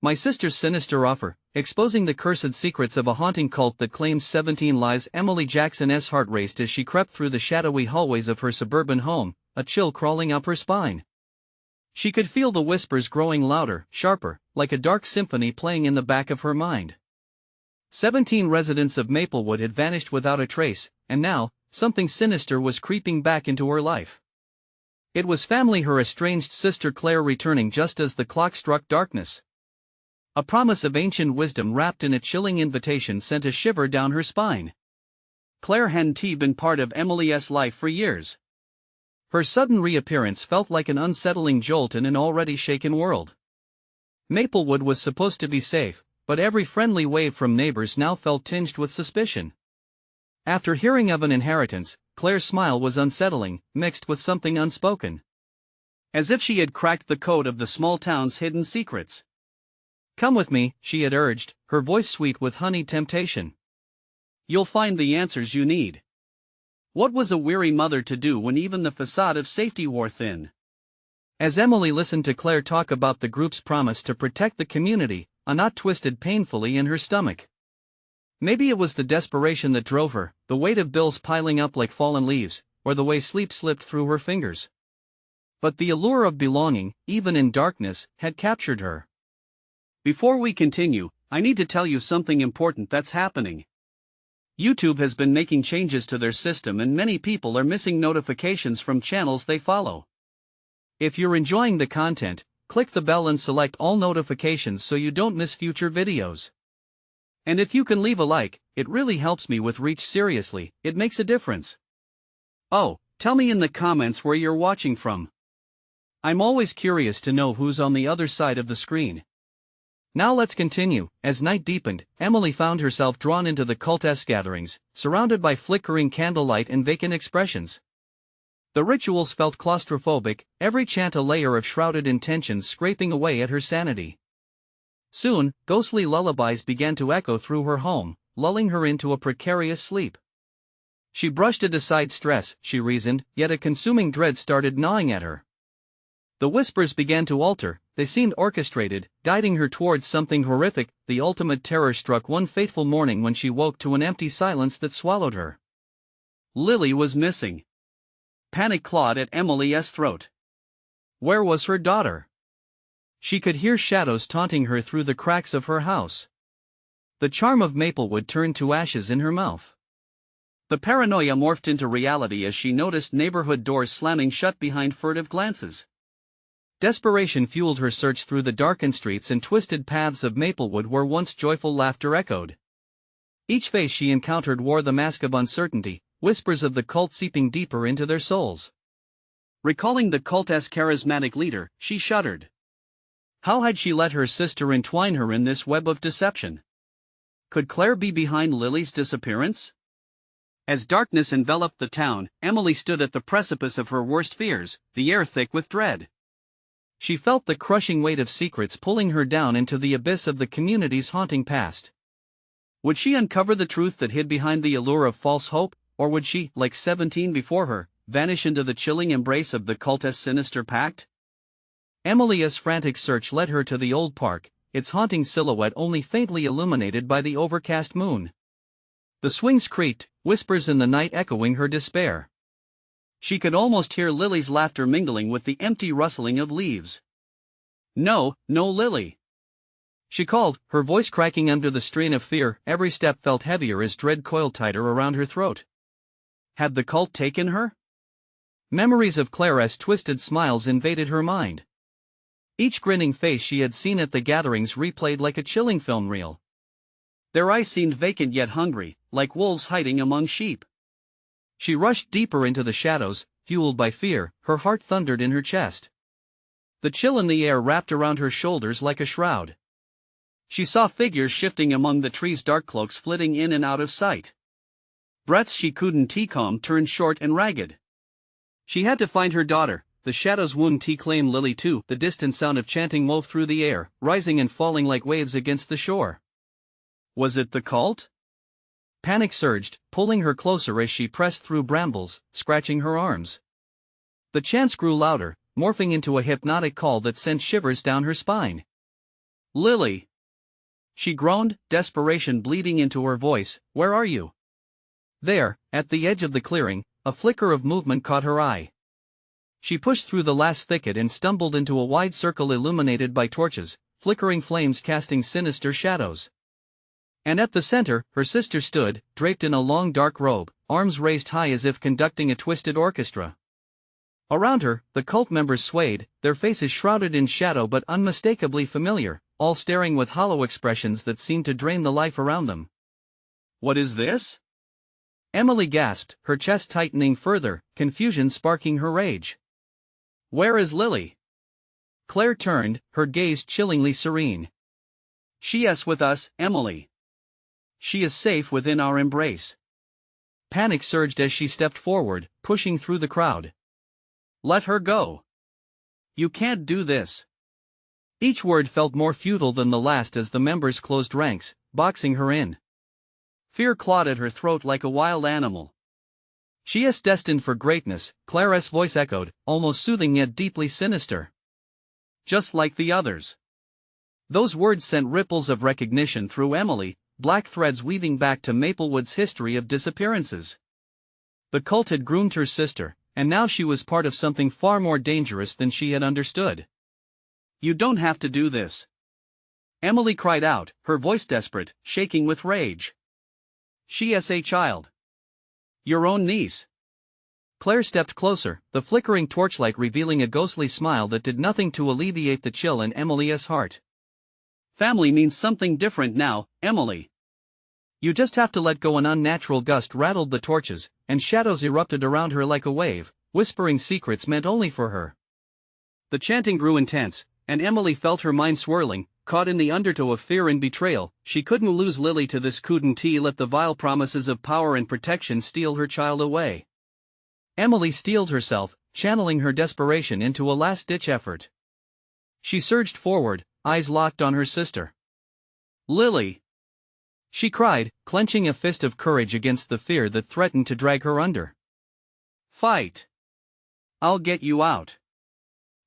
My sister's sinister offer, exposing the cursed secrets of a haunting cult that claims 17 lives. Emily Jackson's heart raced as she crept through the shadowy hallways of her suburban home, a chill crawling up her spine. She could feel the whispers growing louder, sharper, like a dark symphony playing in the back of her mind. 17 residents of Maplewood had vanished without a trace, and now, something sinister was creeping back into her life. It was family, her estranged sister Claire returning just as the clock struck darkness. A promise of ancient wisdom wrapped in a chilling invitation sent a shiver down her spine. Claire hadn't been part of Emily's life for years. Her sudden reappearance felt like an unsettling jolt in an already shaken world. Maplewood was supposed to be safe, but every friendly wave from neighbors now felt tinged with suspicion. After hearing of an inheritance, Claire's smile was unsettling, mixed with something unspoken. As if she had cracked the code of the small town's hidden secrets. "Come with me," she had urged, her voice sweet with honeyed temptation. "You'll find the answers you need." What was a weary mother to do when even the facade of safety wore thin? As Emily listened to Claire talk about the group's promise to protect the community, a knot twisted painfully in her stomach. Maybe it was the desperation that drove her, the weight of bills piling up like fallen leaves, or the way sleep slipped through her fingers. But the allure of belonging, even in darkness, had captured her. Before we continue, I need to tell you something important that's happening. YouTube has been making changes to their system and many people are missing notifications from channels they follow. If you're enjoying the content, click the bell and select all notifications so you don't miss future videos. And if you can leave a like, it really helps me with reach. Seriously, it makes a difference. Oh, tell me in the comments where you're watching from. I'm always curious to know who's on the other side of the screen. Now let's continue. As night deepened, Emily found herself drawn into the cultesque gatherings, surrounded by flickering candlelight and vacant expressions. The rituals felt claustrophobic, every chant a layer of shrouded intentions scraping away at her sanity. Soon, ghostly lullabies began to echo through her home, lulling her into a precarious sleep. She brushed aside stress, she reasoned, yet a consuming dread started gnawing at her. The whispers began to alter, they seemed orchestrated, guiding her towards something horrific. The ultimate terror struck one fateful morning when she woke to an empty silence that swallowed her. Lily was missing. Panic clawed at Emily's throat. Where was her daughter? She could hear shadows taunting her through the cracks of her house. The charm of Maplewood turned to ashes in her mouth. The paranoia morphed into reality as she noticed neighborhood doors slamming shut behind furtive glances. Desperation fueled her search through the darkened streets and twisted paths of Maplewood where once joyful laughter echoed. Each face she encountered wore the mask of uncertainty, whispers of the cult seeping deeper into their souls. Recalling the cult's charismatic leader, she shuddered. How had she let her sister entwine her in this web of deception? Could Claire be behind Lily's disappearance? As darkness enveloped the town, Emily stood at the precipice of her worst fears, the air thick with dread. She felt the crushing weight of secrets pulling her down into the abyss of the community's haunting past. Would she uncover the truth that hid behind the allure of false hope, or would she, like 17 before her, vanish into the chilling embrace of the cult's sinister pact? Emily's frantic search led her to the old park, its haunting silhouette only faintly illuminated by the overcast moon. The swings creaked, whispers in the night echoing her despair. She could almost hear Lily's laughter mingling with the empty rustling of leaves. "No, no, Lily!" she called, her voice cracking under the strain of fear. Every step felt heavier as dread coiled tighter around her throat. Had the cult taken her? Memories of Claire's twisted smiles invaded her mind. Each grinning face she had seen at the gatherings replayed like a chilling film reel. Their eyes seemed vacant yet hungry, like wolves hiding among sheep. She rushed deeper into the shadows, fueled by fear. Her heart thundered in her chest. The chill in the air wrapped around her shoulders like a shroud. She saw figures shifting among the trees, dark cloaks flitting in and out of sight. Breaths she couldn't calm turned short and ragged. She had to find her daughter. The shadows wouldn't claim Lily too. The distant sound of chanting wove through the air, rising and falling like waves against the shore. Was it the cult? Panic surged, pulling her closer as she pressed through brambles, scratching her arms. The chants grew louder, morphing into a hypnotic call that sent shivers down her spine. Lily! She groaned, desperation bleeding into her voice. Where are you? There, at the edge of the clearing, a flicker of movement caught her eye. She pushed through the last thicket and stumbled into a wide circle illuminated by torches, flickering flames casting sinister shadows. And at the center, her sister stood, draped in a long dark robe, arms raised high as if conducting a twisted orchestra. Around her, the cult members swayed, their faces shrouded in shadow but unmistakably familiar, all staring with hollow expressions that seemed to drain the life around them. What is this? Emily gasped, her chest tightening further, confusion sparking her rage. Where is Lily? Claire turned, her gaze chillingly serene. She is with us, Emily. She is safe within our embrace. Panic surged as she stepped forward, pushing through the crowd. Let her go. You can't do this. Each word felt more futile than the last as the members closed ranks, boxing her in. Fear clawed at her throat like a wild animal. She is destined for greatness, Claire's voice echoed, almost soothing yet deeply sinister. Just like the others. Those words sent ripples of recognition through Emily, black threads weaving back to Maplewood's history of disappearances. The cult had groomed her sister, and now she was part of something far more dangerous than she had understood. You don't have to do this. Emily cried out, her voice desperate, shaking with rage. She is a child. Your own niece. Claire stepped closer, the flickering torchlight revealing a ghostly smile that did nothing to alleviate the chill in Emily's heart. Family means something different now, Emily. You just have to let go. An unnatural gust rattled the torches, and shadows erupted around her like a wave, whispering secrets meant only for her. The chanting grew intense, and Emily felt her mind swirling, caught in the undertow of fear and betrayal. She couldn't lose Lily to this, couldn't let the vile promises of power and protection steal her child away. Emily steeled herself, channeling her desperation into a last-ditch effort. She surged forward, eyes locked on her sister. Lily! She cried, clenching a fist of courage against the fear that threatened to drag her under. Fight! I'll get you out.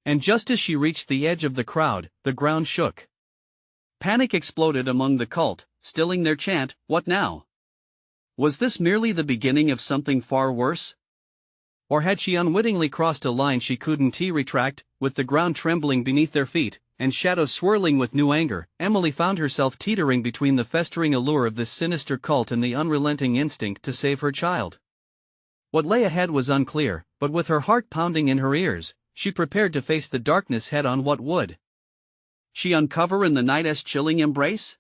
And just as she reached the edge of the crowd, the ground shook. Panic exploded among the cult, stilling their chant. What now? Was this merely the beginning of something far worse? Or had she unwittingly crossed a line she couldn't retract? With the ground trembling beneath their feet, and shadows swirling with new anger, Emily found herself teetering between the festering allure of this sinister cult and the unrelenting instinct to save her child. What lay ahead was unclear, but with her heart pounding in her ears, she prepared to face the darkness head-on. What would she uncover in the night's chilling embrace?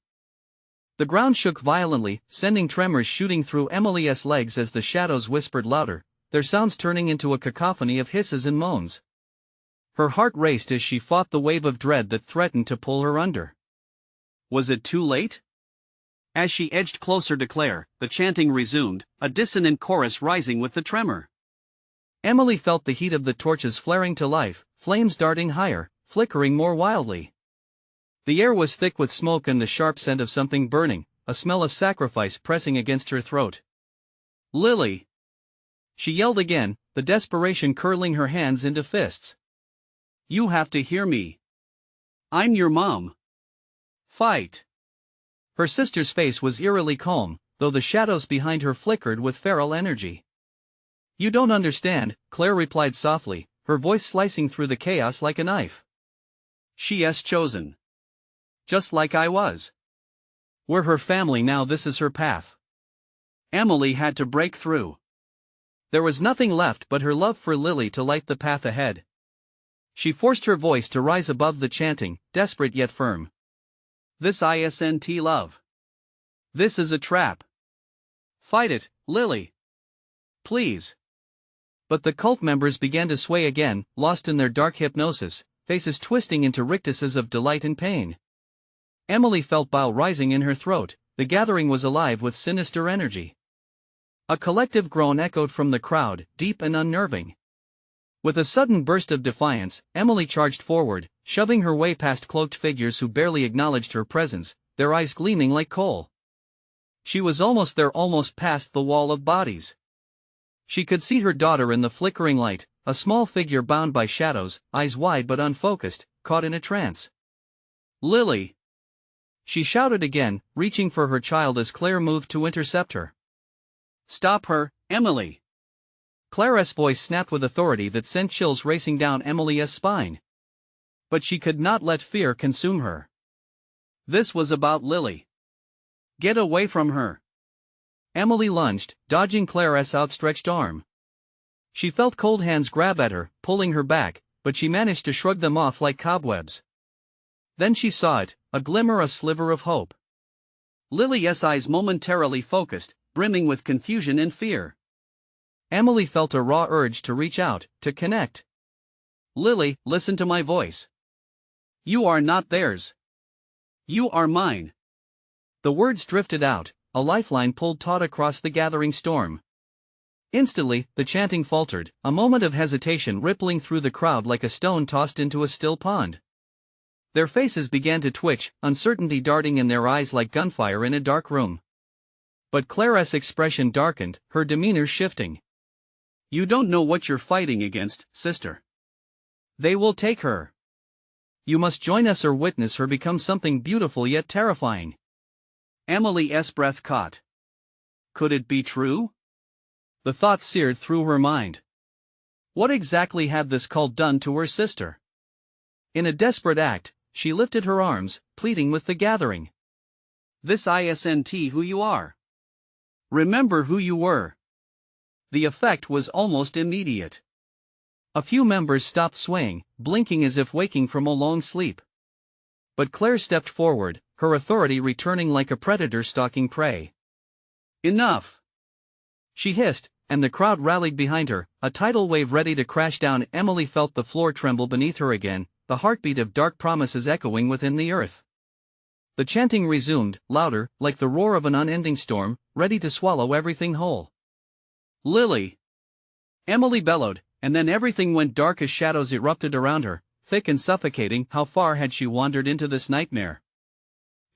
The ground shook violently, sending tremors shooting through Emily's legs as the shadows whispered louder, their sounds turning into a cacophony of hisses and moans. Her heart raced as she fought the wave of dread that threatened to pull her under. Was it too late? As she edged closer to Claire, the chanting resumed, a dissonant chorus rising with the tremor. Emily felt the heat of the torches flaring to life, flames darting higher, flickering more wildly. The air was thick with smoke and the sharp scent of something burning, a smell of sacrifice pressing against her throat. Lily! She yelled again, the desperation curling her hands into fists. You have to hear me. I'm your mom. Fight! Her sister's face was eerily calm, though the shadows behind her flickered with feral energy. You don't understand, Claire replied softly, her voice slicing through the chaos like a knife. She is chosen. Just like I was. We're her family now, this is her path. Emily had to break through. There was nothing left but her love for Lily to light the path ahead. She forced her voice to rise above the chanting, desperate yet firm. This isn't love. This is a trap. Fight it, Lily. Please. But the cult members began to sway again, lost in their dark hypnosis, faces twisting into rictuses of delight and pain. Emily felt bile rising in her throat, the gathering was alive with sinister energy. A collective groan echoed from the crowd, deep and unnerving. With a sudden burst of defiance, Emily charged forward, shoving her way past cloaked figures who barely acknowledged her presence, their eyes gleaming like coal. She was almost there, almost past the wall of bodies. She could see her daughter in the flickering light, a small figure bound by shadows, eyes wide but unfocused, caught in a trance. Lily! She shouted again, reaching for her child as Claire moved to intercept her. "Stop her, Emily!" Claire's voice snapped with authority that sent chills racing down Emily's spine. But she could not let fear consume her. This was about Lily. "Get away from her!" Emily lunged, dodging Claire's outstretched arm. She felt cold hands grab at her, pulling her back, but she managed to shrug them off like cobwebs. Then she saw it, a glimmer, a sliver of hope. Lily's eyes momentarily focused, brimming with confusion and fear. Emily felt a raw urge to reach out, to connect. "Lily, listen to my voice. You are not theirs. You are mine." The words drifted out, a lifeline pulled taut across the gathering storm. Instantly, the chanting faltered, a moment of hesitation rippling through the crowd like a stone tossed into a still pond. Their faces began to twitch, uncertainty darting in their eyes like gunfire in a dark room. But Claire's expression darkened, her demeanor shifting. "You don't know what you're fighting against, sister. They will take her. You must join us or witness her become something beautiful yet terrifying." Emily's breath caught. Could it be true? The thought seared through her mind. What exactly had this cult done to her sister? In a desperate act, she lifted her arms, pleading with the gathering. "This isn't who you are. Remember who you were." The effect was almost immediate. A few members stopped swaying, blinking as if waking from a long sleep. But Claire stepped forward, her authority returning like a predator stalking prey. "Enough!" she hissed, and the crowd rallied behind her, a tidal wave ready to crash down. Emily felt the floor tremble beneath her again, the heartbeat of dark promises echoing within the earth. The chanting resumed, louder, like the roar of an unending storm, ready to swallow everything whole. "Lily!" Emily bellowed, and then everything went dark as shadows erupted around her, thick and suffocating. How far had she wandered into this nightmare?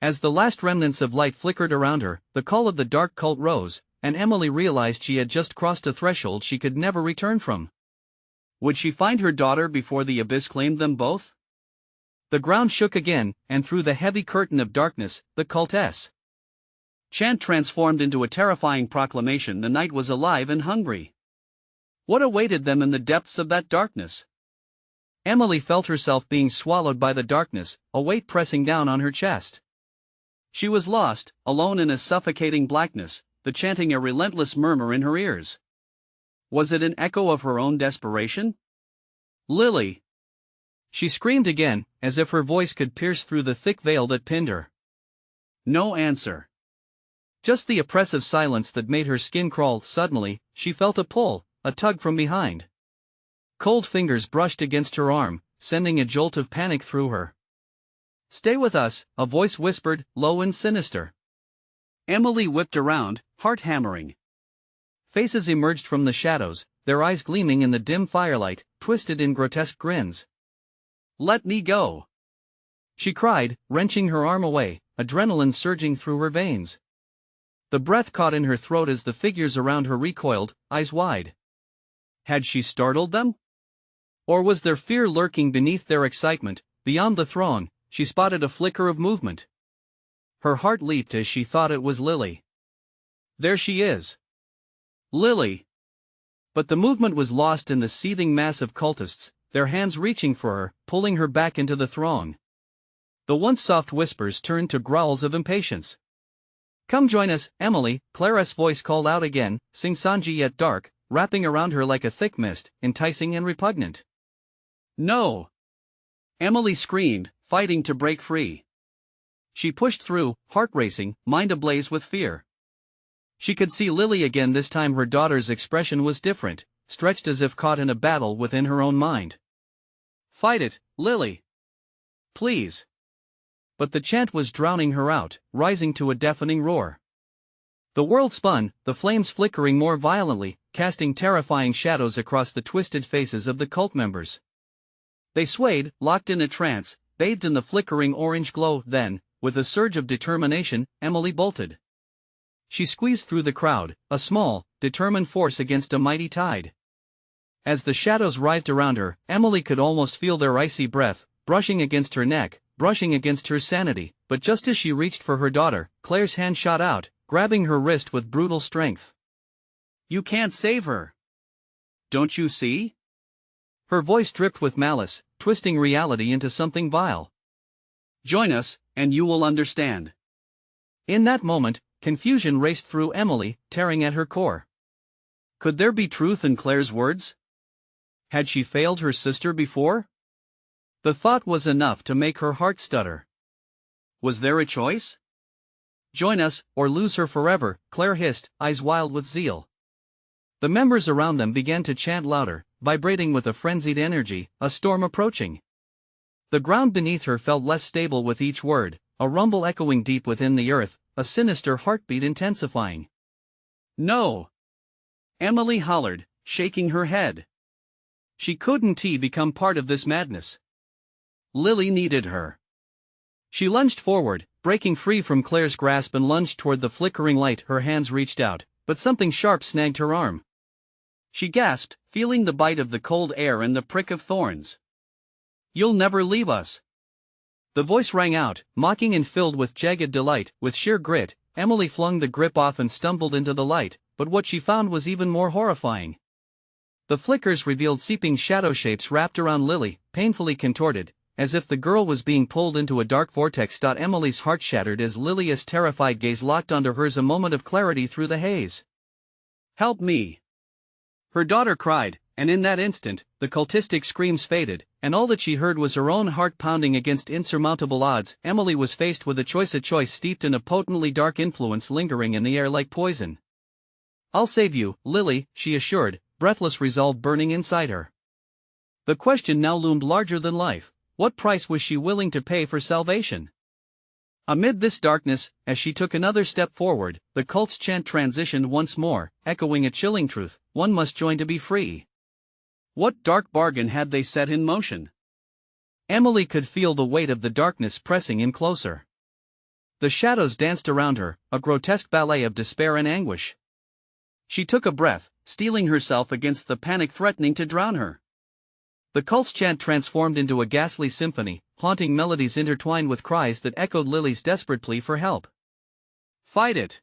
As the last remnants of light flickered around her, the call of the dark cult rose, and Emily realized she had just crossed a threshold she could never return from. Would she find her daughter before the abyss claimed them both? The ground shook again, and through the heavy curtain of darkness, the cult's chant transformed into a terrifying proclamation. The night was alive and hungry. What awaited them in the depths of that darkness? Emily felt herself being swallowed by the darkness, a weight pressing down on her chest. She was lost, alone in a suffocating blackness, the chanting a relentless murmur in her ears. Was it an echo of her own desperation? "Lily!" She screamed again, as if her voice could pierce through the thick veil that pinned her. No answer. Just the oppressive silence that made her skin crawl. Suddenly, she felt a pull, a tug from behind. Cold fingers brushed against her arm, sending a jolt of panic through her. "Stay with us," a voice whispered, low and sinister. Emily whipped around, heart hammering. Faces emerged from the shadows, their eyes gleaming in the dim firelight, twisted in grotesque grins. "Let me go!" she cried, wrenching her arm away, adrenaline surging through her veins. The breath caught in her throat as the figures around her recoiled, eyes wide. Had she startled them? Or was there fear lurking beneath their excitement? Beyond the throng, she spotted a flicker of movement. Her heart leaped as she thought it was Lily. There she is. Lily! But the movement was lost in the seething mass of cultists, their hands reaching for her, pulling her back into the throng. The once soft whispers turned to growls of impatience. "Come join us, Emily," Claire's voice called out again, sing-songy yet dark, wrapping around her like a thick mist, enticing and repugnant. "No!" Emily screamed, fighting to break free. She pushed through, heart racing, mind ablaze with fear. She could see Lily again. This time her daughter's expression was different, stretched as if caught in a battle within her own mind. "Fight it, Lily! Please!" But the chant was drowning her out, rising to a deafening roar. The world spun, the flames flickering more violently, casting terrifying shadows across the twisted faces of the cult members. They swayed, locked in a trance, bathed in the flickering orange glow. Then, with a surge of determination, Emily bolted. She squeezed through the crowd, a small, determined force against a mighty tide. As the shadows writhed around her, Emily could almost feel their icy breath, brushing against her neck, brushing against her sanity, but just as she reached for her daughter, Claire's hand shot out, grabbing her wrist with brutal strength. "You can't save her. Don't you see?" Her voice dripped with malice, twisting reality into something vile. "Join us, and you will understand." In that moment, confusion raced through Emily, tearing at her core. Could there be truth in Claire's words? Had she failed her sister before? The thought was enough to make her heart stutter. Was there a choice? "Join us, or lose her forever," Claire hissed, eyes wild with zeal. The members around them began to chant louder, vibrating with a frenzied energy, a storm approaching. The ground beneath her felt less stable with each word, a rumble echoing deep within the earth, a sinister heartbeat intensifying. "No!" Emily hollered, shaking her head. She couldn't become part of this madness. Lily needed her. She lunged forward, breaking free from Claire's grasp and lunged toward the flickering light. Her hands reached out, but something sharp snagged her arm. She gasped, feeling the bite of the cold air and the prick of thorns. "You'll never leave us." The voice rang out, mocking and filled with jagged delight. With sheer grit, Emily flung the grip off and stumbled into the light, but what she found was even more horrifying. The flickers revealed seeping shadow shapes wrapped around Lily, painfully contorted, as if the girl was being pulled into a dark vortex. Emily's heart shattered as Lily's terrified gaze locked onto hers, a moment of clarity through the haze. "Help me!" her daughter cried, and in that instant, the cultistic screams faded, and all that she heard was her own heart pounding against insurmountable odds. Emily was faced with a choice steeped in a potently dark influence lingering in the air like poison. "I'll save you, Lily," she assured, breathless resolve burning inside her. The question now loomed larger than life: what price was she willing to pay for salvation? Amid this darkness, as she took another step forward, the cult's chant transitioned once more, echoing a chilling truth: one must join to be free. What dark bargain had they set in motion? Emily could feel the weight of the darkness pressing in closer. The shadows danced around her, a grotesque ballet of despair and anguish. She took a breath, steeling herself against the panic threatening to drown her. The cult's chant transformed into a ghastly symphony, haunting melodies intertwined with cries that echoed Lily's desperate plea for help. "Fight it!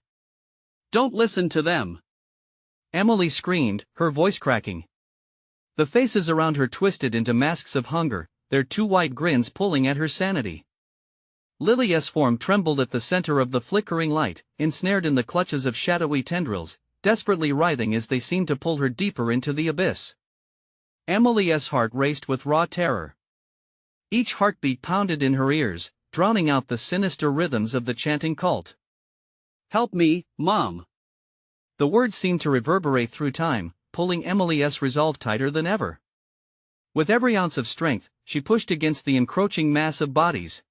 Don't listen to them!" Emily screamed, her voice cracking. The faces around her twisted into masks of hunger, their two wide grins pulling at her sanity. Lily's form trembled at the center of the flickering light, ensnared in the clutches of shadowy tendrils, desperately writhing as they seemed to pull her deeper into the abyss. Emily's heart raced with raw terror. Each heartbeat pounded in her ears, drowning out the sinister rhythms of the chanting cult. "Help me, Mom!" The words seemed to reverberate through time, pulling Emily's resolve tighter than ever. With every ounce of strength, she pushed against the encroaching mass of bodies.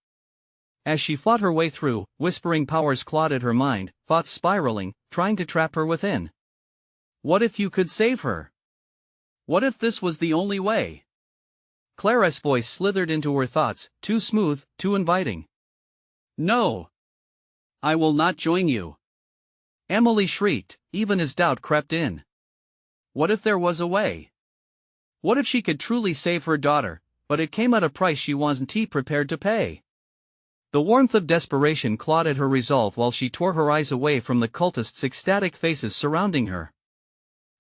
As she fought her way through, whispering powers clawed at her mind, thoughts spiraling, trying to trap her within. What if you could save her? What if this was the only way? Clara's voice slithered into her thoughts, too smooth, too inviting. "No! I will not join you!" Emily shrieked, even as doubt crept in. What if there was a way? What if she could truly save her daughter, but it came at a price she wasn't prepared to pay? The warmth of desperation clawed at her resolve while she tore her eyes away from the cultists' ecstatic faces surrounding her.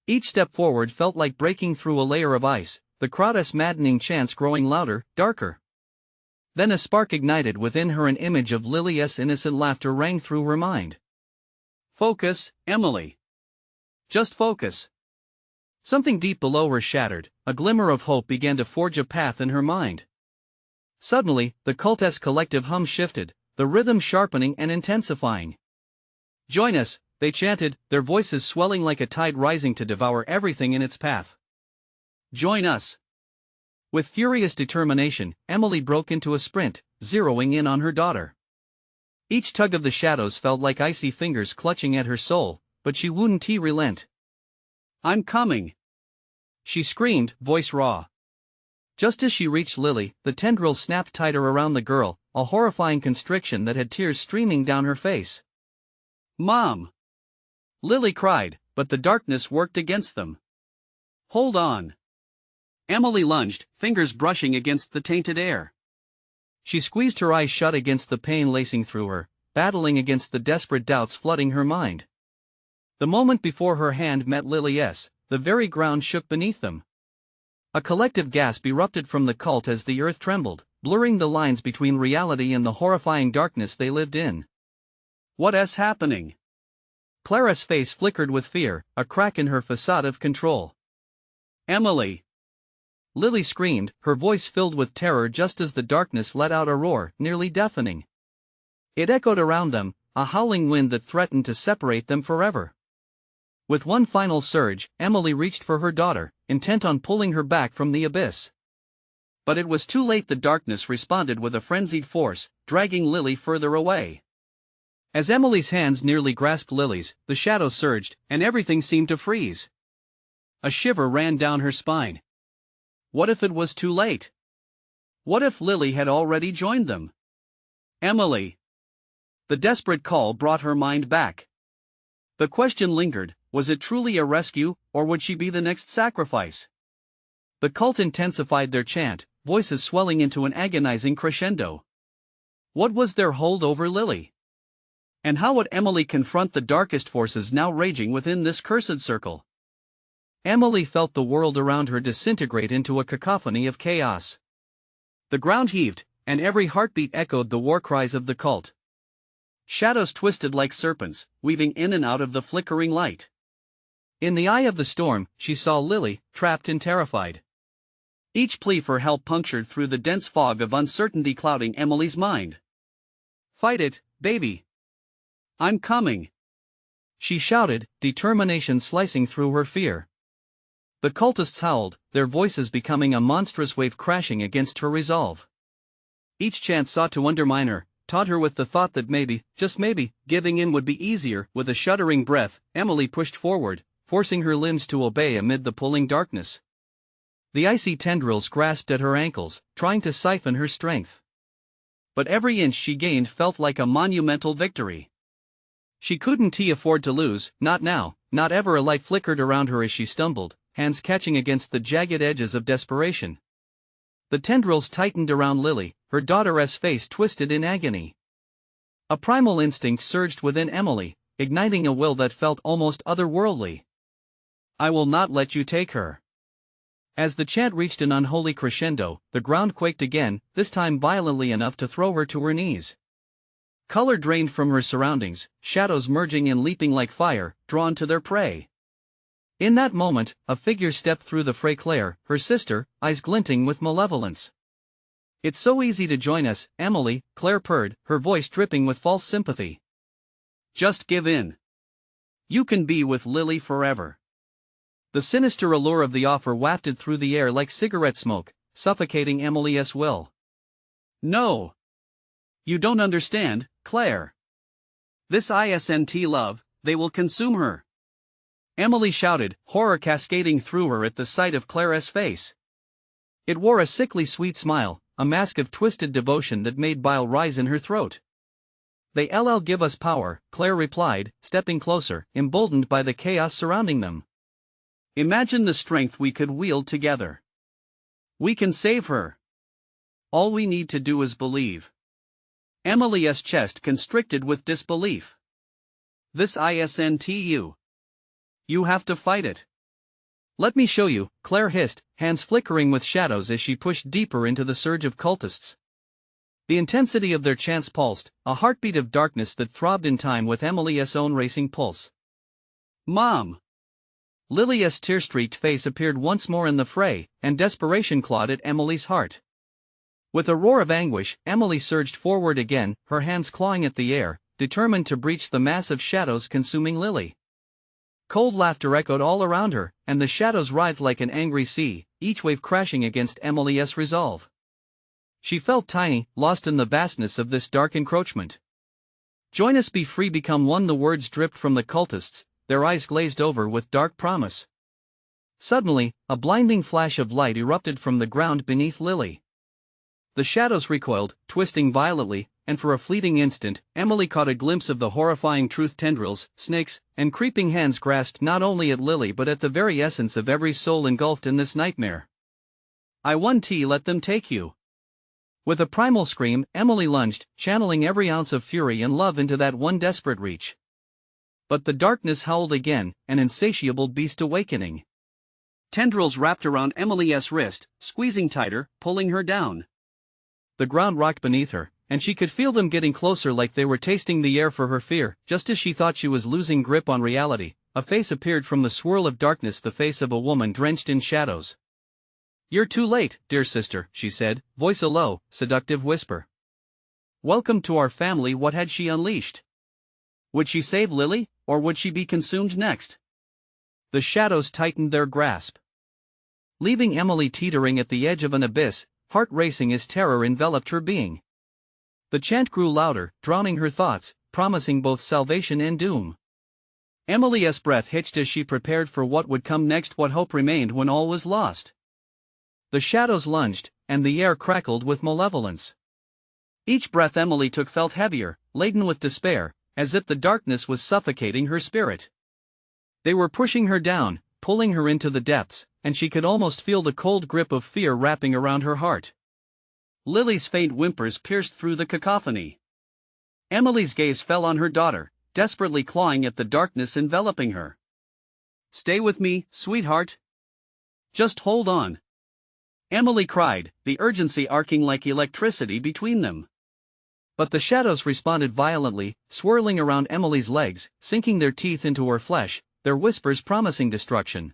Each step forward felt like breaking through a layer of ice, the crowd's maddening chants growing louder, darker. Then a spark ignited within her, an image of Lily's innocent laughter rang through her mind. "Focus, Emily. Just focus." Something deep below her shattered, a glimmer of hope began to forge a path in her mind. Suddenly, the cult's collective hum shifted, the rhythm sharpening and intensifying. "Join us," they chanted, their voices swelling like a tide rising to devour everything in its path. "Join us." With furious determination, Emily broke into a sprint, zeroing in on her daughter. Each tug of the shadows felt like icy fingers clutching at her soul, but she wouldn't relent. "I'm coming!" she screamed, voice raw. Just as she reached Lily, the tendrils snapped tighter around the girl, a horrifying constriction that had tears streaming down her face. "Mom!" Lily cried, but the darkness worked against them. "Hold on!" Emily lunged, fingers brushing against the tainted air. She squeezed her eyes shut against the pain lacing through her, battling against the desperate doubts flooding her mind. The moment before her hand met Lily's, the very ground shook beneath them. A collective gasp erupted from the cult as the earth trembled, blurring the lines between reality and the horrifying darkness they lived in. "What's happening?" Clara's face flickered with fear, a crack in her facade of control. "Emily!" Lily screamed, her voice filled with terror just as the darkness let out a roar, nearly deafening. It echoed around them, a howling wind that threatened to separate them forever. With one final surge, Emily reached for her daughter, intent on pulling her back from the abyss. But it was too late. The darkness responded with a frenzied force, dragging Lily further away. As Emily's hands nearly grasped Lily's, the shadows surged, and everything seemed to freeze. A shiver ran down her spine. What if it was too late? What if Lily had already joined them? Emily! The desperate call brought her mind back. The question lingered, was it truly a rescue, or would she be the next sacrifice? The cult intensified their chant, voices swelling into an agonizing crescendo. What was their hold over Lily? And how would Emily confront the darkest forces now raging within this cursed circle? Emily felt the world around her disintegrate into a cacophony of chaos. The ground heaved, and every heartbeat echoed the war cries of the cult. Shadows twisted like serpents, weaving in and out of the flickering light. In the eye of the storm, she saw Lily, trapped and terrified. Each plea for help punctured through the dense fog of uncertainty clouding Emily's mind. "Fight it, baby! I'm coming!" she shouted, determination slicing through her fear. The cultists howled, their voices becoming a monstrous wave crashing against her resolve. Each chant sought to undermine her, taught her with the thought that maybe, just maybe, giving in would be easier. With a shuddering breath, Emily pushed forward, forcing her limbs to obey amid the pulling darkness. The icy tendrils grasped at her ankles, trying to siphon her strength. But every inch she gained felt like a monumental victory. She couldn't afford to lose, not now, not ever. A light flickered around her as she stumbled, hands catching against the jagged edges of desperation. The tendrils tightened around Lily, her daughter's face twisted in agony. A primal instinct surged within Emily, igniting a will that felt almost otherworldly. "I will not let you take her." As the chant reached an unholy crescendo, the ground quaked again, this time violently enough to throw her to her knees. Color drained from her surroundings, shadows merging and leaping like fire, drawn to their prey. In that moment, a figure stepped through the fray. Claire, her sister, eyes glinting with malevolence. "It's so easy to join us, Emily," Claire purred, her voice dripping with false sympathy. "Just give in. You can be with Lily forever." The sinister allure of the offer wafted through the air like cigarette smoke, suffocating Emily's will. "No. You don't understand, Claire. This isn't love, they will consume her," Emily shouted, horror cascading through her at the sight of Clara's face. It wore a sickly sweet smile, a mask of twisted devotion that made bile rise in her throat. "They'll give us power," Claire replied, stepping closer, emboldened by the chaos surrounding them. "Imagine the strength we could wield together. We can save her. All we need to do is believe." Emily's chest constricted with disbelief. "This isn't you. You have to fight it." "Let me show you," Claire hissed, hands flickering with shadows as she pushed deeper into the surge of cultists. The intensity of their chants pulsed, a heartbeat of darkness that throbbed in time with Emily's own racing pulse. "Mom!" Lily's tear-streaked face appeared once more in the fray, and desperation clawed at Emily's heart. With a roar of anguish, Emily surged forward again, her hands clawing at the air, determined to breach the mass of shadows consuming Lily. Cold laughter echoed all around her, and the shadows writhed like an angry sea, each wave crashing against Emily's resolve. She felt tiny, lost in the vastness of this dark encroachment. "Join us, be free, become one." The words dripped from the cultists, their eyes glazed over with dark promise. Suddenly, a blinding flash of light erupted from the ground beneath Lily. The shadows recoiled, twisting violently, and for a fleeting instant, Emily caught a glimpse of the horrifying truth. Tendrils, snakes, and creeping hands grasped not only at Lily but at the very essence of every soul engulfed in this nightmare. "I won't let them take you." With a primal scream, Emily lunged, channeling every ounce of fury and love into that one desperate reach. But the darkness howled again, an insatiable beast awakening. Tendrils wrapped around Emily's wrist, squeezing tighter, pulling her down. The ground rocked beneath her, and she could feel them getting closer like they were tasting the air for her fear. Just as she thought she was losing grip on reality, a face appeared from the swirl of darkness, the face of a woman drenched in shadows. "You're too late, dear sister," she said, voice a low, seductive whisper. "Welcome to our family." What had she unleashed? Would she save Lily, or would she be consumed next? The shadows tightened their grasp, leaving Emily teetering at the edge of an abyss, heart racing as terror enveloped her being. The chant grew louder, drowning her thoughts, promising both salvation and doom. Emily's breath hitched as she prepared for what would come next, what hope remained when all was lost. The shadows lunged, and the air crackled with malevolence. Each breath Emily took felt heavier, laden with despair, as if the darkness was suffocating her spirit. They were pushing her down, pulling her into the depths, and she could almost feel the cold grip of fear wrapping around her heart. Lily's faint whimpers pierced through the cacophony. Emily's gaze fell on her daughter, desperately clawing at the darkness enveloping her. "Stay with me, sweetheart. Just hold on," Emily cried, the urgency arcing like electricity between them. But the shadows responded violently, swirling around Emily's legs, sinking their teeth into her flesh, their whispers promising destruction.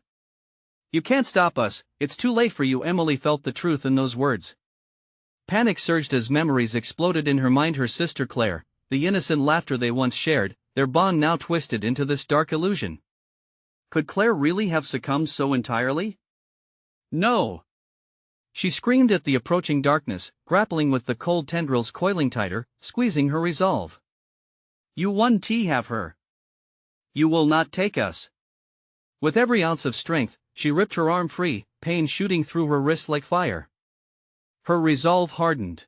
"You can't stop us, it's too late for you." Emily felt the truth in those words. Panic surged as memories exploded in her mind. Her sister Claire, the innocent laughter they once shared, their bond now twisted into this dark illusion. Could Claire really have succumbed so entirely? No! She screamed at the approaching darkness, grappling with the cold tendrils coiling tighter, squeezing her resolve. "You won't have her. You will not take us." With every ounce of strength, she ripped her arm free, pain shooting through her wrist like fire. Her resolve hardened.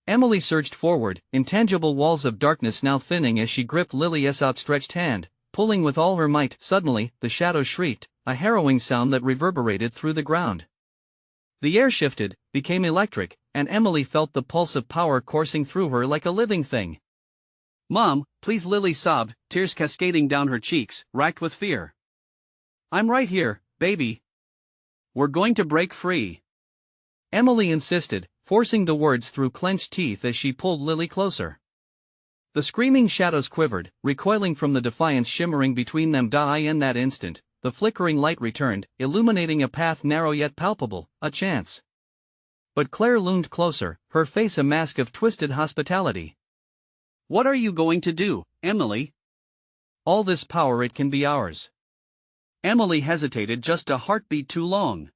Emily surged forward, intangible walls of darkness now thinning as she gripped Lily's outstretched hand, pulling with all her might. Suddenly, the shadows shrieked, a harrowing sound that reverberated through the ground. The air shifted, became electric, and Emily felt the pulse of power coursing through her like a living thing. "Mom, please," Lily sobbed, tears cascading down her cheeks, racked with fear. "I'm right here, baby. We're going to break free," Emily insisted, forcing the words through clenched teeth as she pulled Lily closer. The screaming shadows quivered, recoiling from the defiance shimmering between them. In that instant, the flickering light returned, illuminating a path narrow yet palpable, a chance. But Claire loomed closer, her face a mask of twisted hospitality. "What are you going to do, Emily?" "All this power, it can be ours." Emily hesitated just a heartbeat too long.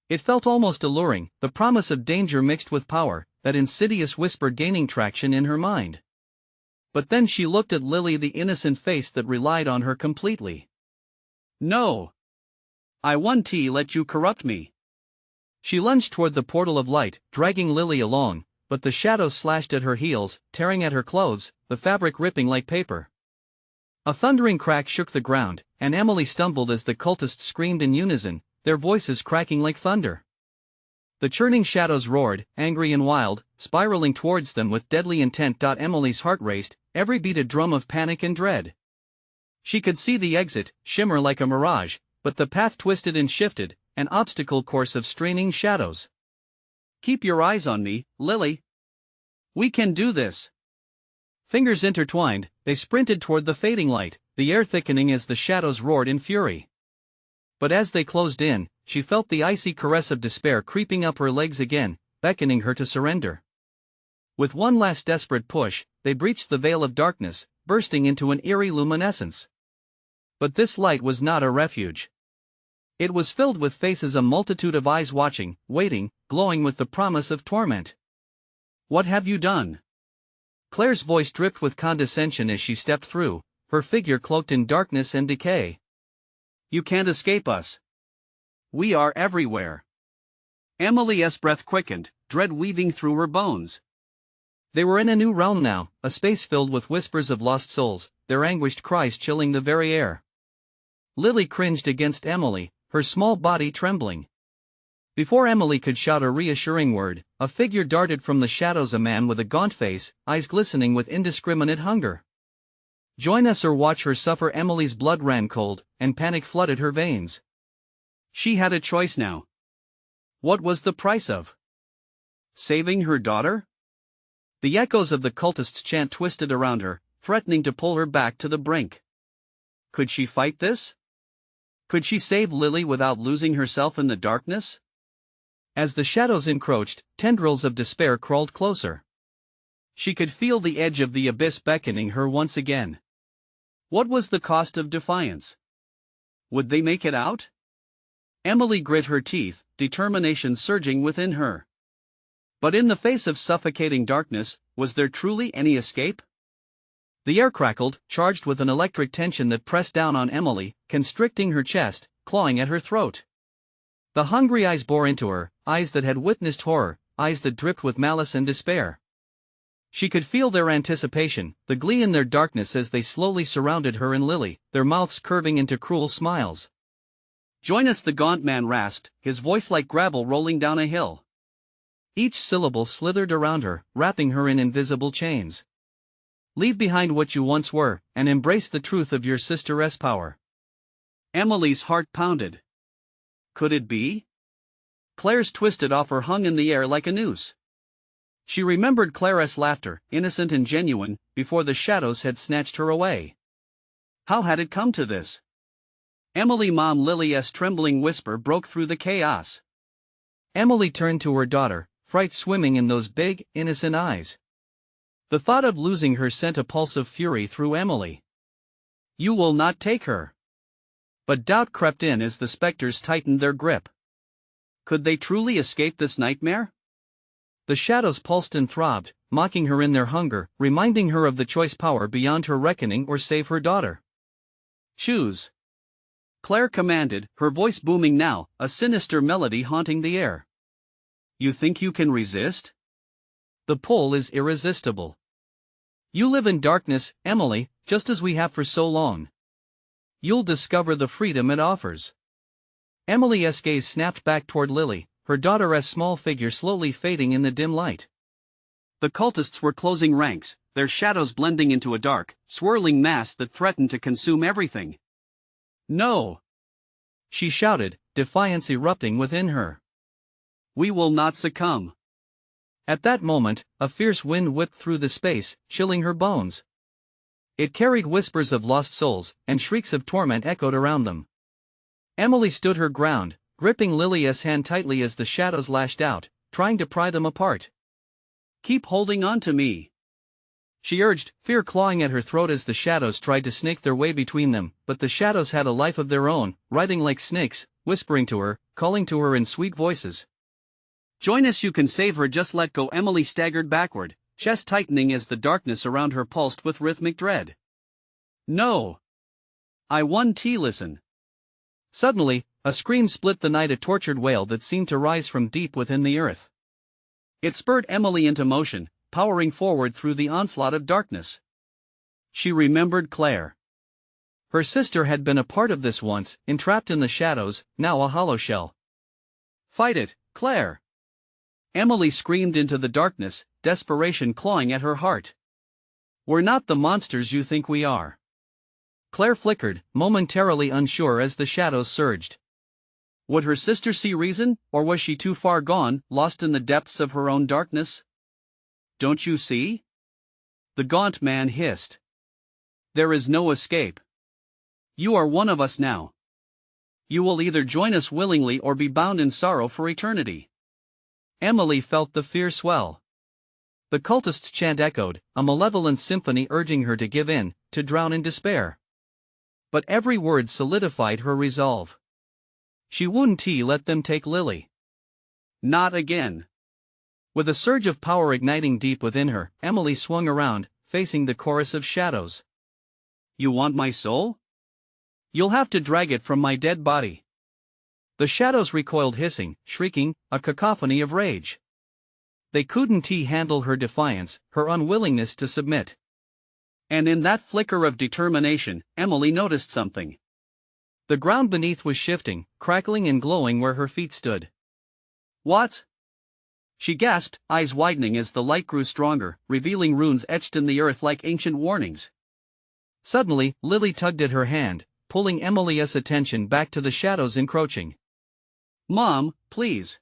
It felt almost alluring, the promise of danger mixed with power, that insidious whisper gaining traction in her mind. But then she looked at Lily, the innocent face that relied on her completely. "No. I won't let you corrupt me." She lunged toward the portal of light, dragging Lily along, but the shadows slashed at her heels, tearing at her clothes, the fabric ripping like paper. A thundering crack shook the ground, and Emily stumbled as the cultists screamed in unison, their voices cracking like thunder. The churning shadows roared, angry and wild, spiraling towards them with deadly intent. Emily's heart raced, every beat a drum of panic and dread. She could see the exit, shimmer like a mirage, but the path twisted and shifted, an obstacle course of straining shadows. "Keep your eyes on me, Lily. We can do this." Fingers intertwined, they sprinted toward the fading light, the air thickening as the shadows roared in fury. But as they closed in, she felt the icy caress of despair creeping up her legs again, beckoning her to surrender. With one last desperate push, they breached the veil of darkness, bursting into an eerie luminescence. But this light was not a refuge. It was filled with faces, a multitude of eyes watching, waiting, glowing with the promise of torment. "What have you done?" Claire's voice dripped with condescension as she stepped through, her figure cloaked in darkness and decay. "You can't escape us. We are everywhere." Emily's breath quickened, dread weaving through her bones. They were in a new realm now, a space filled with whispers of lost souls, their anguished cries chilling the very air. Lily cringed against Emily, her small body trembling. Before Emily could shout a reassuring word, a figure darted from the shadows, a man with a gaunt face, eyes glistening with indiscriminate hunger. Join us or watch her suffer. Emily's blood ran cold, and panic flooded her veins. She had a choice now. What was the price of saving her daughter? The echoes of the cultist's chant twisted around her, threatening to pull her back to the brink. Could she fight this? Could she save Lily without losing herself in the darkness? As the shadows encroached, tendrils of despair crawled closer. She could feel the edge of the abyss beckoning her once again. What was the cost of defiance? Would they make it out? Emily grit her teeth, determination surging within her. But in the face of suffocating darkness, was there truly any escape? The air crackled, charged with an electric tension that pressed down on Emily, constricting her chest, clawing at her throat. The hungry eyes bore into her, eyes that had witnessed horror, eyes that dripped with malice and despair. She could feel their anticipation, the glee in their darkness as they slowly surrounded her and Lily, their mouths curving into cruel smiles. Join us, the gaunt man rasped, his voice like gravel rolling down a hill. Each syllable slithered around her, wrapping her in invisible chains. Leave behind what you once were, and embrace the truth of your sister's power. Emily's heart pounded. Could it be? Claire's twisted offer hung in the air like a noose. She remembered Claire's laughter, innocent and genuine, before the shadows had snatched her away. How had it come to this? Emily, Mom, Lily's trembling whisper broke through the chaos. Emily turned to her daughter, fright swimming in those big, innocent eyes. The thought of losing her sent a pulse of fury through Emily. You will not take her. But doubt crept in as the specters tightened their grip. Could they truly escape this nightmare? The shadows pulsed and throbbed, mocking her in their hunger, reminding her of the choice power beyond her reckoning, or save her daughter. Choose. Claire commanded, her voice booming now, a sinister melody haunting the air. You think you can resist? The pull is irresistible. You live in darkness, Emily, just as we have for so long. You'll discover the freedom it offers. Emily's gaze snapped back toward Lily, her daughter's small figure slowly fading in the dim light. The cultists were closing ranks, their shadows blending into a dark, swirling mass that threatened to consume everything. No! She shouted, defiance erupting within her. We will not succumb. At that moment, a fierce wind whipped through the space, chilling her bones. It carried whispers of lost souls, and shrieks of torment echoed around them. Emily stood her ground, gripping Lily's hand tightly as the shadows lashed out, trying to pry them apart. Keep holding on to me, she urged, fear clawing at her throat as the shadows tried to snake their way between them, but the shadows had a life of their own, writhing like snakes, whispering to her, calling to her in sweet voices. Join us, you can save her, just let go. Emily staggered backward, chest tightening as the darkness around her pulsed with rhythmic dread. No! I won. Listen. Suddenly, a scream split the night, a tortured wail that seemed to rise from deep within the earth. It spurred Emily into motion, powering forward through the onslaught of darkness. She remembered Claire. Her sister had been a part of this once, entrapped in the shadows, now a hollow shell. Fight it, Claire! Emily screamed into the darkness, desperation clawing at her heart. We're not the monsters you think we are. Claire flickered, momentarily unsure as the shadows surged. Would her sister see reason, or was she too far gone, lost in the depths of her own darkness? Don't you see? The gaunt man hissed. There is no escape. You are one of us now. You will either join us willingly or be bound in sorrow for eternity. Emily felt the fear swell. The cultist's chant echoed, a malevolent symphony urging her to give in, to drown in despair. But every word solidified her resolve. She wouldn't let them take Lily. Not again. With a surge of power igniting deep within her, Emily swung around, facing the chorus of shadows. You want my soul? You'll have to drag it from my dead body. The shadows recoiled, hissing, shrieking, a cacophony of rage. They couldn't handle her defiance, her unwillingness to submit. And in that flicker of determination, Emily noticed something. The ground beneath was shifting, crackling and glowing where her feet stood. What? She gasped, eyes widening as the light grew stronger, revealing runes etched in the earth like ancient warnings. Suddenly, Lily tugged at her hand, pulling Emily's attention back to the shadows encroaching. "Mom, please."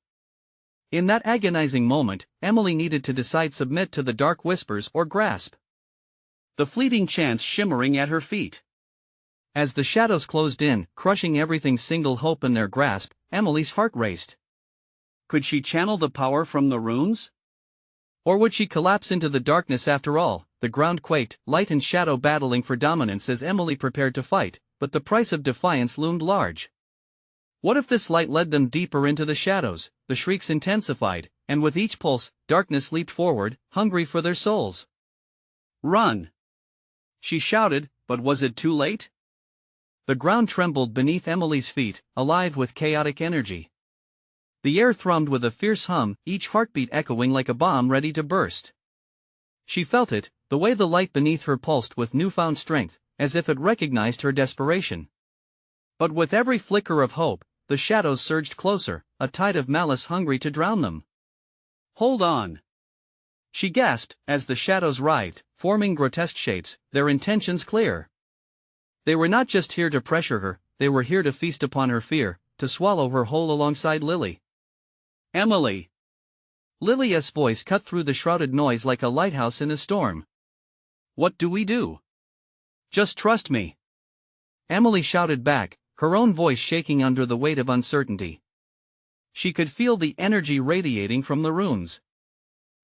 In that agonizing moment, Emily needed to decide: submit to the dark whispers or grasp the fleeting chance shimmering at her feet. As the shadows closed in, crushing everything single hope in their grasp, Emily's heart raced. Could she channel the power from the runes? Or would she collapse into the darkness after all? The ground quaked, light and shadow battling for dominance as Emily prepared to fight, but the price of defiance loomed large. What if this light led them deeper into the shadows? The shrieks intensified, and with each pulse, darkness leaped forward, hungry for their souls. "Run!" she shouted, but was it too late? The ground trembled beneath Emily's feet, alive with chaotic energy. The air thrummed with a fierce hum, each heartbeat echoing like a bomb ready to burst. She felt it, the way the light beneath her pulsed with newfound strength, as if it recognized her desperation. But with every flicker of hope, the shadows surged closer, a tide of malice hungry to drown them. "Hold on!" she gasped, as the shadows writhed, forming grotesque shapes, their intentions clear. They were not just here to pressure her, they were here to feast upon her fear, to swallow her whole alongside Lily. "Emily!" Lily's voice cut through the shrouded noise like a lighthouse in a storm. "What do we do?" "Just trust me," Emily shouted back, her own voice shaking under the weight of uncertainty. She could feel the energy radiating from the runes.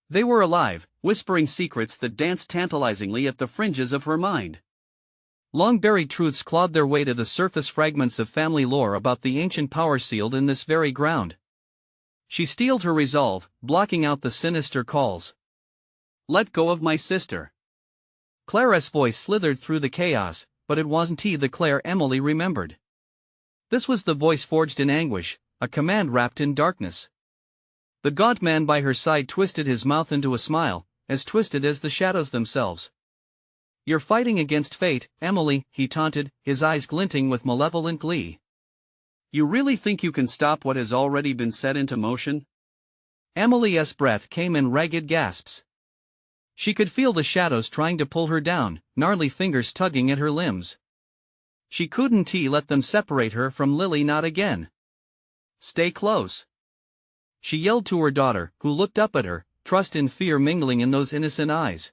They were alive, whispering secrets that danced tantalizingly at the fringes of her mind. Long-buried truths clawed their way to the surface, fragments of family lore about the ancient power sealed in this very ground. She steeled her resolve, blocking out the sinister calls. "Let go of my sister." Clara's voice slithered through the chaos, but it wasn't the Claire Emily remembered. This was the voice forged in anguish, a command wrapped in darkness. The gaunt man by her side twisted his mouth into a smile, as twisted as the shadows themselves. "You're fighting against fate, Emily," he taunted, his eyes glinting with malevolent glee. "You really think you can stop what has already been set into motion?" Emily's breath came in ragged gasps. She could feel the shadows trying to pull her down, gnarly fingers tugging at her limbs. She couldn't let them separate her from Lily, not again. "Stay close," she yelled to her daughter, who looked up at her, trust and fear mingling in those innocent eyes.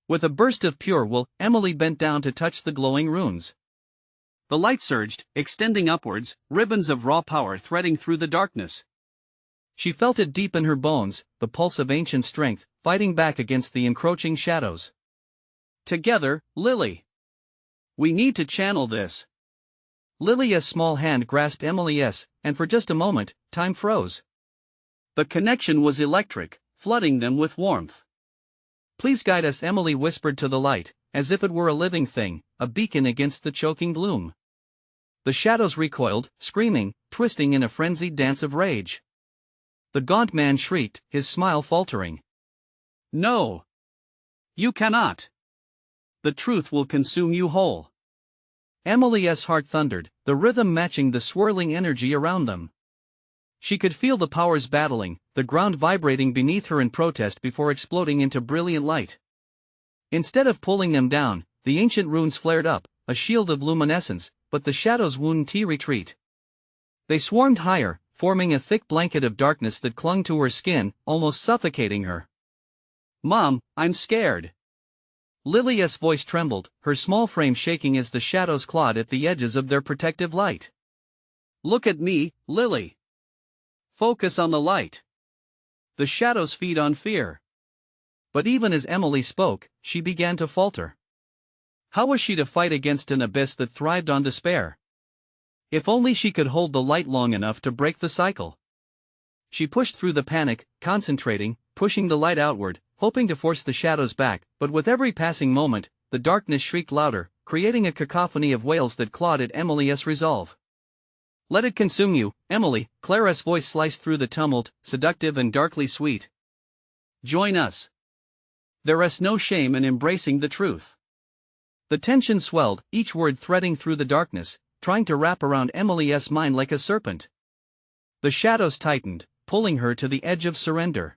With a burst of pure will, Emily bent down to touch the glowing runes. The light surged, extending upwards, ribbons of raw power threading through the darkness. She felt it deep in her bones, the pulse of ancient strength, fighting back against the encroaching shadows. "Together, Lily. We need to channel this." Lily's small hand grasped Emily's, and for just a moment, time froze. The connection was electric, flooding them with warmth. "Please guide us," Emily whispered to the light, as if it were a living thing, a beacon against the choking gloom. The shadows recoiled, screaming, twisting in a frenzied dance of rage. The gaunt man shrieked, his smile faltering. "No! You cannot! The truth will consume you whole." Emily's heart thundered, the rhythm matching the swirling energy around them. She could feel the powers battling, the ground vibrating beneath her in protest before exploding into brilliant light. Instead of pulling them down, the ancient runes flared up, a shield of luminescence, but the shadows wouldn't retreat. They swarmed higher, forming a thick blanket of darkness that clung to her skin, almost suffocating her. "Mom, I'm scared." Lily's voice trembled, her small frame shaking as the shadows clawed at the edges of their protective light. "Look at me, Lily. Focus on the light. The shadows feed on fear." But even as Emily spoke, she began to falter. How was she to fight against an abyss that thrived on despair? If only she could hold the light long enough to break the cycle. She pushed through the panic, concentrating, pushing the light outward, hoping to force the shadows back, but with every passing moment, the darkness shrieked louder, creating a cacophony of wails that clawed at Emily's resolve. "Let it consume you, Emily," Clara's voice sliced through the tumult, seductive and darkly sweet. "Join us. There is no shame in embracing the truth." The tension swelled, each word threading through the darkness, trying to wrap around Emily's mind like a serpent. The shadows tightened, pulling her to the edge of surrender.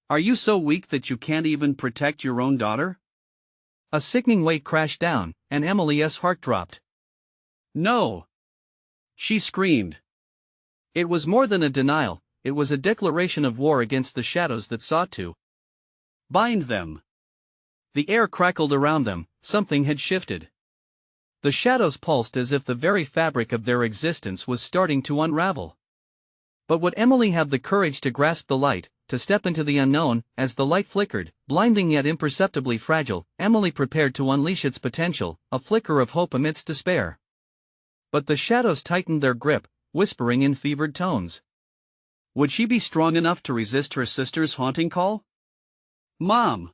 Are you so weak that you can't even protect your own daughter? A sickening weight crashed down, and Emily's heart dropped. No! She screamed. It was more than a denial, it was a declaration of war against the shadows that sought to bind them. The air crackled around them, something had shifted. The shadows pulsed as if the very fabric of their existence was starting to unravel. But would Emily have the courage to grasp the light, to step into the unknown? As the light flickered, blinding yet imperceptibly fragile, Emily prepared to unleash its potential, a flicker of hope amidst despair. But the shadows tightened their grip, whispering in fevered tones. Would she be strong enough to resist her sister's haunting call? Mom!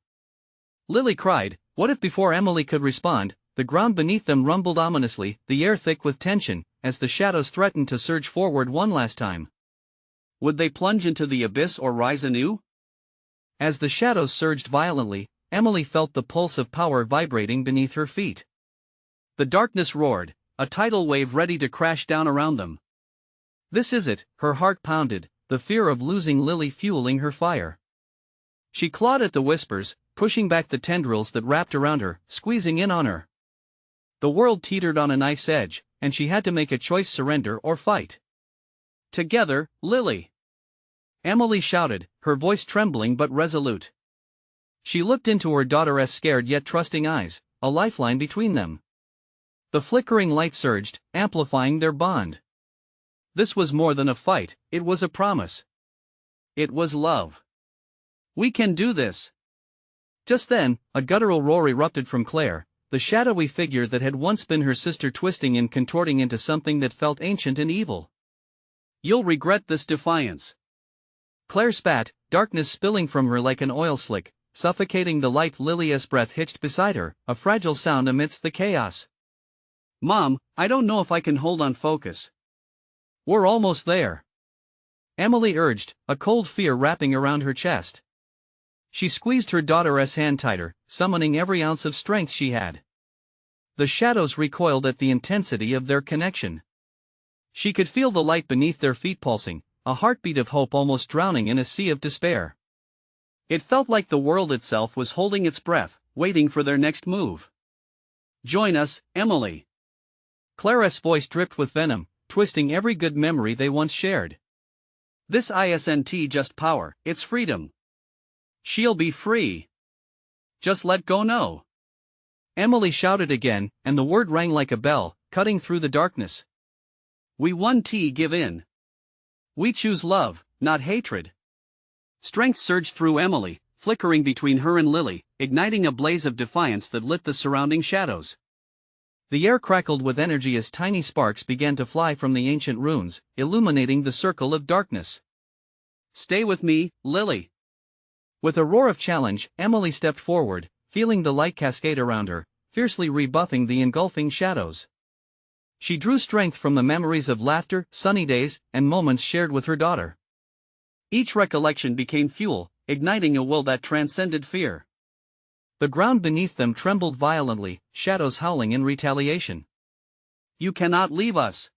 Lily cried. What if before Emily could respond, the ground beneath them rumbled ominously, the air thick with tension, as the shadows threatened to surge forward one last time? Would they plunge into the abyss or rise anew? As the shadows surged violently, Emily felt the pulse of power vibrating beneath her feet. The darkness roared, a tidal wave ready to crash down around them. This is it, her heart pounded, the fear of losing Lily fueling her fire. She clawed at the whispers, pushing back the tendrils that wrapped around her, squeezing in on her. The world teetered on a knife's edge, and she had to make a choice: surrender or fight. Together, Lily! Emily shouted, her voice trembling but resolute. She looked into her daughter's scared yet trusting eyes, a lifeline between them. The flickering light surged, amplifying their bond. This was more than a fight, it was a promise. It was love. We can do this! Just then, a guttural roar erupted from Claire, the shadowy figure that had once been her sister twisting and contorting into something that felt ancient and evil. You'll regret this defiance. Claire spat, darkness spilling from her like an oil slick, suffocating the light. Lily's breath hitched beside her, a fragile sound amidst the chaos. Mom, I don't know if I can hold on focus. We're almost there. Emily urged, a cold fear wrapping around her chest. She squeezed her daughter's hand tighter, summoning every ounce of strength she had. The shadows recoiled at the intensity of their connection. She could feel the light beneath their feet pulsing, a heartbeat of hope almost drowning in a sea of despair. It felt like the world itself was holding its breath, waiting for their next move. Join us, Emily. Clara's voice dripped with venom, twisting every good memory they once shared. This isn't just power, it's freedom. She'll be free. Just let go now. Emily shouted again, and the word rang like a bell, cutting through the darkness. We won't give in. We choose love, not hatred. Strength surged through Emily, flickering between her and Lily, igniting a blaze of defiance that lit the surrounding shadows. The air crackled with energy as tiny sparks began to fly from the ancient runes, illuminating the circle of darkness. Stay with me, Lily. With a roar of challenge, Emily stepped forward, feeling the light cascade around her, fiercely rebuffing the engulfing shadows. She drew strength from the memories of laughter, sunny days, and moments shared with her daughter. Each recollection became fuel, igniting a will that transcended fear. The ground beneath them trembled violently, shadows howling in retaliation. You cannot leave us!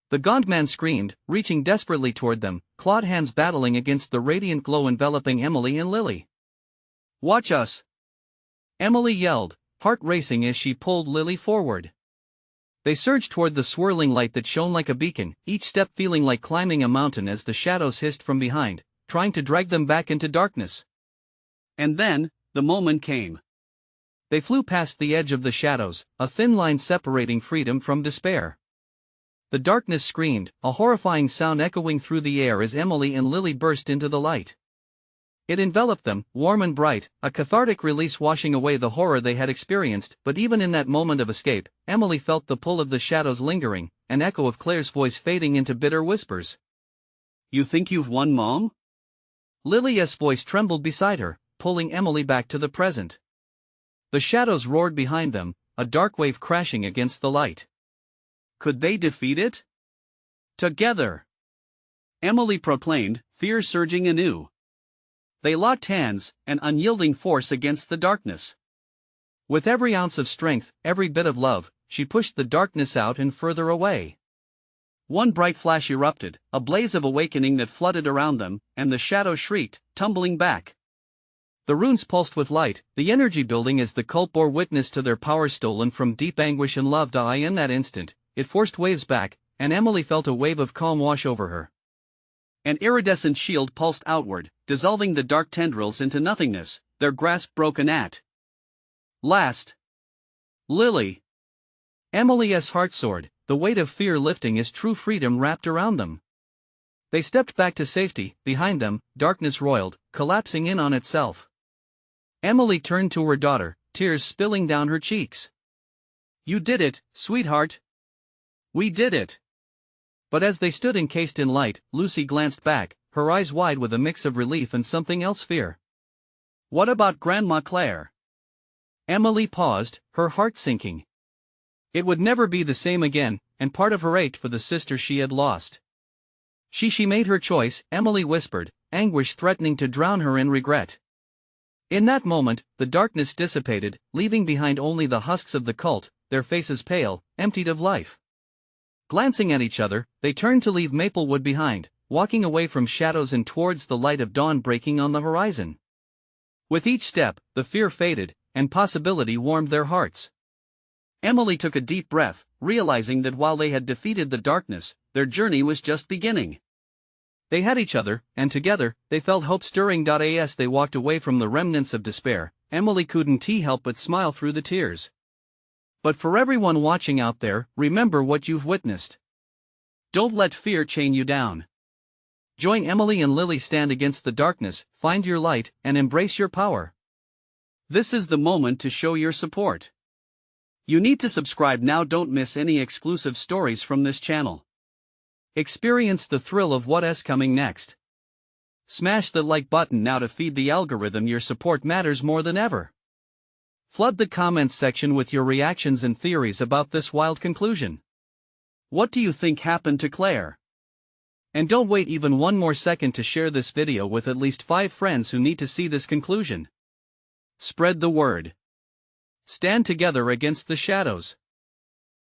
The gaunt man screamed, reaching desperately toward them, clawed hands battling against the radiant glow enveloping Emily and Lily. Watch us! Emily yelled, heart racing as she pulled Lily forward. They surged toward the swirling light that shone like a beacon, each step feeling like climbing a mountain as the shadows hissed from behind, trying to drag them back into darkness. And then, the moment came. They flew past the edge of the shadows, a thin line separating freedom from despair. The darkness screamed, a horrifying sound echoing through the air as Emily and Lily burst into the light. It enveloped them, warm and bright, a cathartic release washing away the horror they had experienced. But even in that moment of escape, Emily felt the pull of the shadows lingering, an echo of Claire's voice fading into bitter whispers. You think you've won, Mom? Lily's voice trembled beside her, pulling Emily back to the present. The shadows roared behind them, a dark wave crashing against the light. Could they defeat it? Together! Emily proclaimed, fear surging anew. They locked hands, an unyielding force against the darkness. With every ounce of strength, every bit of love, she pushed the darkness out and further away. One bright flash erupted, a blaze of awakening that flooded around them, and the shadow shrieked, tumbling back. The runes pulsed with light, the energy building as the cult bore witness to their power stolen from deep anguish and love. In that instant, it forced waves back, and Emily felt a wave of calm wash over her. An iridescent shield pulsed outward, dissolving the dark tendrils into nothingness, their grasp broken at last. Lily. Emily's heart soared, the weight of fear lifting as true freedom wrapped around them. They stepped back to safety. Behind them, darkness roiled, collapsing in on itself. Emily turned to her daughter, tears spilling down her cheeks. "You did it, sweetheart. We did it." But as they stood encased in light, Lucy glanced back, her eyes wide with a mix of relief and something else, fear. "What about Grandma Claire?" Emily paused, her heart sinking. It would never be the same again, and part of her ached for the sister she had lost. She made her choice, Emily whispered, anguish threatening to drown her in regret. In that moment, the darkness dissipated, leaving behind only the husks of the cult, their faces pale, emptied of life. Glancing at each other, they turned to leave Maplewood behind, walking away from shadows and towards the light of dawn breaking on the horizon. With each step, the fear faded, and possibility warmed their hearts. Emily took a deep breath, realizing that while they had defeated the darkness, their journey was just beginning. They had each other, and together, they felt hope stirring. As they walked away from the remnants of despair, Emily couldn't help but smile through the tears. But for everyone watching out there, remember what you've witnessed. Don't let fear chain you down. Join Emily and Lily, stand against the darkness, find your light, and embrace your power. This is the moment to show your support. You need to subscribe now. Don't miss any exclusive stories from this channel. Experience the thrill of what's coming next. Smash the like button now to feed the algorithm. Your support matters more than ever. Flood the comments section with your reactions and theories about this wild conclusion. What do you think happened to Claire? And don't wait even one more second to share this video with at least 5 friends who need to see this conclusion. Spread the word. Stand together against the shadows.